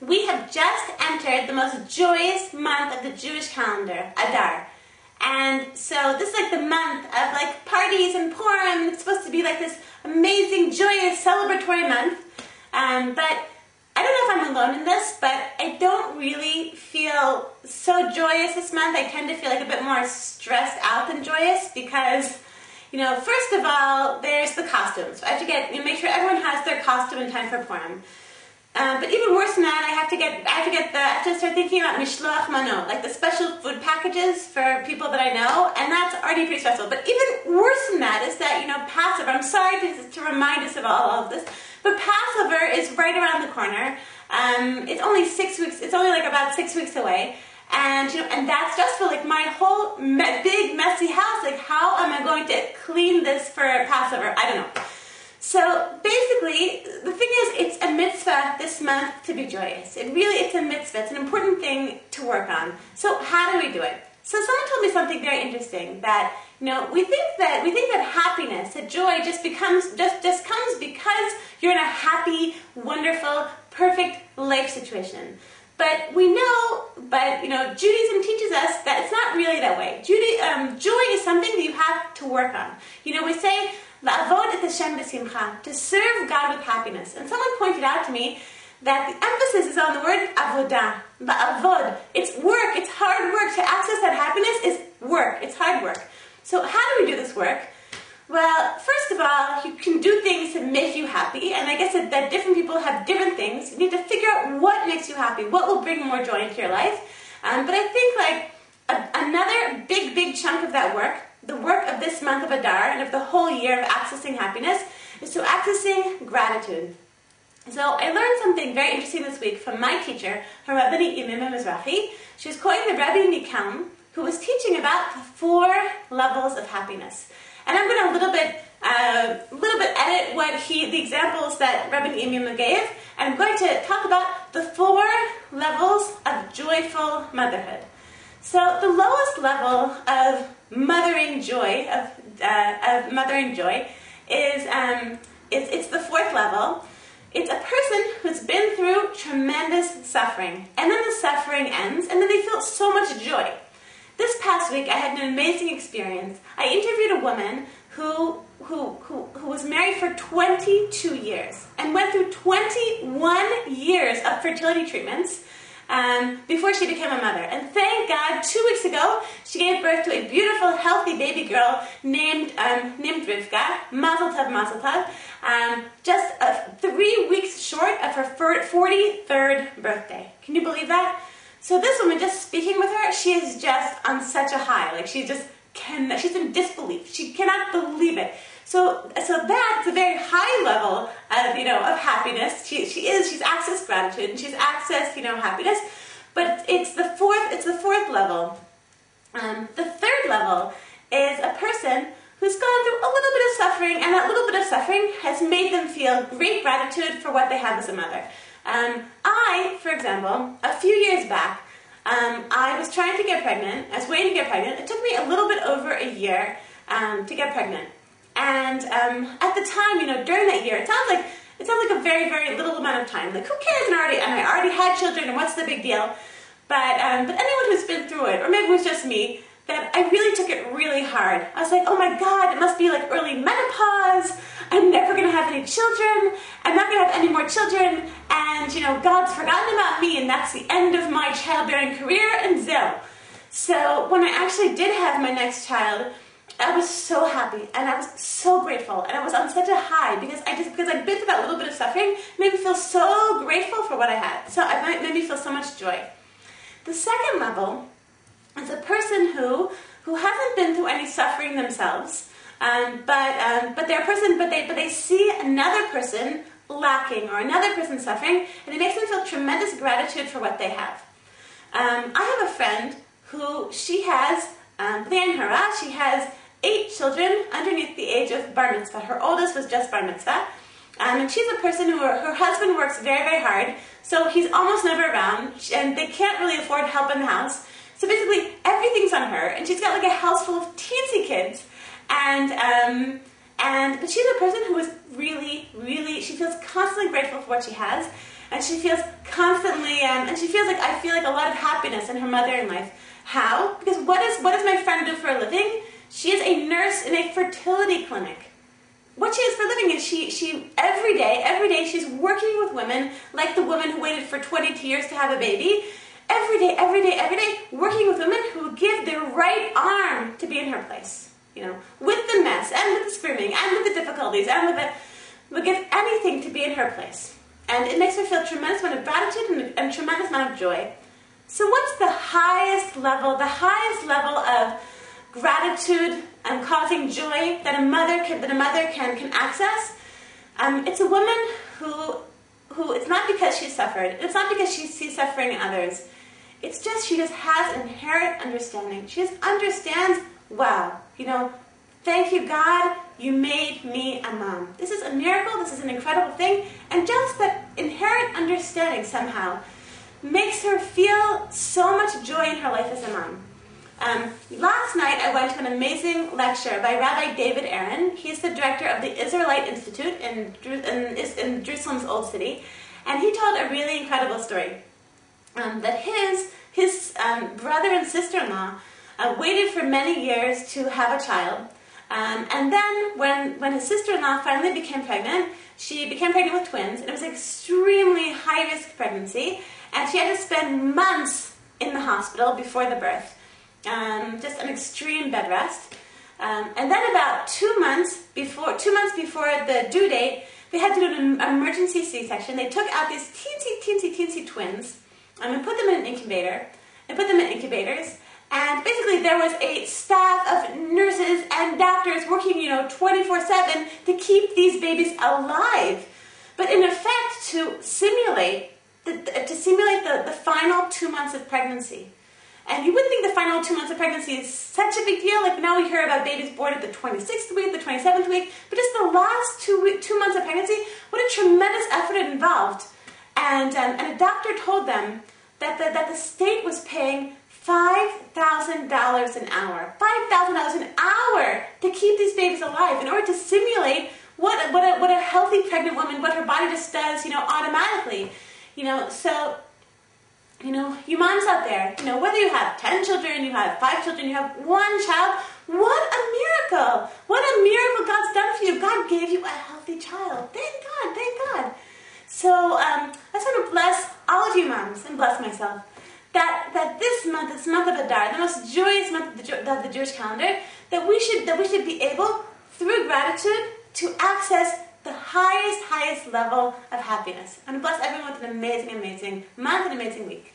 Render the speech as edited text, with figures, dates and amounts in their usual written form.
we have just entered the most joyous month of the Jewish calendar, Adar. And so this is like the month of like parties and Purim. It's supposed to be like this amazing, joyous, celebratory month. But I don't know if I'm alone in this, but I don't really feel so joyous this month. I tend to feel like a bit more stressed out than joyous because, you know, first of all, there's the costumes. I have to make sure everyone has their costume in time for Purim. But even worse than that, I have to start thinking about mishloach mano, like the special food packages for people that I know, and that's already pretty stressful. But even worse than that is that, you know, Passover, I'm sorry to remind us of all of this, but Passover is right around the corner. It's only 6 weeks, it's only like about 6 weeks away. And, you know, and that's stressful, like my whole big messy house, like how am I going to clean this for Passover? I don't know. So basically, the thing is, it's a mitzvah this month to be joyous. It's a mitzvah. It's an important thing to work on. So how do we do it? So someone told me something very interesting, that, you know, we think that happiness, that joy just comes because you're in a happy, wonderful, perfect life situation. But you know, Judaism teaches us that it's not really that way. Joy is something that you have to work on. You know, we say, La'avod et Hashem b'simcha, to serve God with happiness. And someone pointed out to me that the emphasis is on the word avodah, la'avod. It's work, it's hard work. To access that happiness is work, it's hard work. So how do we do this work? Well, first of all, you can do things to make you happy, and I guess that different people have different things. You need to figure out what makes you happy, what will bring more joy into your life. But I think like another big chunk of that work, the work of this month of Adar and of the whole year of accessing happiness, is to accessing gratitude. So I learned something very interesting this week from my teacher, her Rabbani Imim Mizrahi. She was quoting the Rabbi Mikam, who was teaching about the 4 levels of happiness. And I'm going to a little bit edit the examples that Rabbi Imim gave, and I'm going to talk about the 4 levels of joyful motherhood. So the lowest level of mothering joy is it's the 4th level. It's a person who's been through tremendous suffering, and then the suffering ends, and then they feel so much joy. This past week, I had an amazing experience. I interviewed a woman who was married for 22 years and went through 21 years of fertility treatments before she became a mother. And thank God, 2 weeks ago, she gave birth to a beautiful, healthy baby girl named Rivka, Mazel Tov, Mazel Tov, just 3 weeks short of her 43rd birthday. Can you believe that? So this woman, just speaking with her, she is just on such a high. Like she's in disbelief. She cannot believe it. So that's a very high level of happiness. She's accessed gratitude and she's accessed happiness. But it's the fourth level. The 3rd level is a person who's gone through a little bit of suffering, and that little bit of suffering has made them feel great gratitude for what they have as a mother. I, for example, a few years back, I was trying to get pregnant. I was waiting to get pregnant. It took me a little bit over a year to get pregnant. And at the time, during that year, it sounds like a very, very little amount of time. Like, who cares? And I already had children, and what's the big deal? But anyone who's been through it, or maybe it was just me, that I really took it really hard. I was like, oh my God, it must be like early menopause. I'm never going to have any children. I'm not going to have any more children. And, God's forgotten about me, and that's the end of my childbearing career, and zero. So when I actually did have my next child, I was so happy, and I was so grateful, and I was on such a high because I'd been through that little bit of suffering. It made me feel so grateful for what I had. So it made me feel so much joy. The 2nd level is a person who hasn't been through any suffering themselves, but they see another person lacking or another person suffering, and it makes them feel tremendous gratitude for what they have. I have a friend who she has she has 8 children underneath the age of bar mitzvah. Her oldest was just bar mitzvah. And she's a person who her husband works very, very hard, so he's almost never around, and they can't really afford help in the house. So basically, everything's on her, and she's got like a house full of teensy kids. But she's a person who is really, really, she feels constantly grateful for what she has, and she feels constantly she feels like, I feel like a lot of happiness in her mothering life. How? Because what does my friend do for a living? She is a nurse in a fertility clinic. What she does for a living is she every day she's working with women, like the woman who waited for 22 years to have a baby. Every day, working with women who give their right arm to be in her place. With the mess, and with the screaming, and with the difficulties, and would give anything to be in her place. And it makes her feel a tremendous amount of gratitude and a tremendous amount of joy. So what's the highest level of gratitude and causing joy that a mother can access? It's a woman who it's not because she's suffered. It's not because she sees suffering in others. It's just she just has an inherent understanding. She just understands, wow, thank you, God, you made me a mom. This is a miracle, this is an incredible thing, and just that inherent understanding somehow makes her feel so much joy in her life as a mom. Last night I went to an amazing lecture by Rabbi David Aaron. He's the director of the Israelite Institute in Jerusalem's Old City, and he told a really incredible story. That his brother and sister-in-law waited for many years to have a child, and then when his sister-in-law finally became pregnant, she became pregnant with twins, and it was an extremely high-risk pregnancy, and she had to spend months in the hospital before the birth, just an extreme bed rest, and then about 2 months before the due date, they had to do an emergency C-section. They took out these teensy twins. And put them in an incubator, and put them in incubators, and basically there was a staff of nurses and doctors working, 24/7 to keep these babies alive. But in effect, to simulate the final 2 months of pregnancy. And you wouldn't think the final 2 months of pregnancy is such a big deal. Like now we hear about babies born at the 26th week, the 27th week, but just the last 2 months of pregnancy, what a tremendous effort it involved. And a doctor told them that the state was paying $5,000 an hour. $5,000 an hour to keep these babies alive in order to simulate what a healthy pregnant woman, what her body just does, automatically. So, you moms out there, whether you have 10 children, you have 5 children, you have 1 child, what a miracle! What a miracle God's done for you. God gave you a healthy child. Thank God. So I just want to bless all of you moms and bless myself that this month of Adar, the most joyous month of the Jewish calendar, that we should be able, through gratitude, to access the highest level of happiness. I want to bless everyone with an amazing month and amazing week.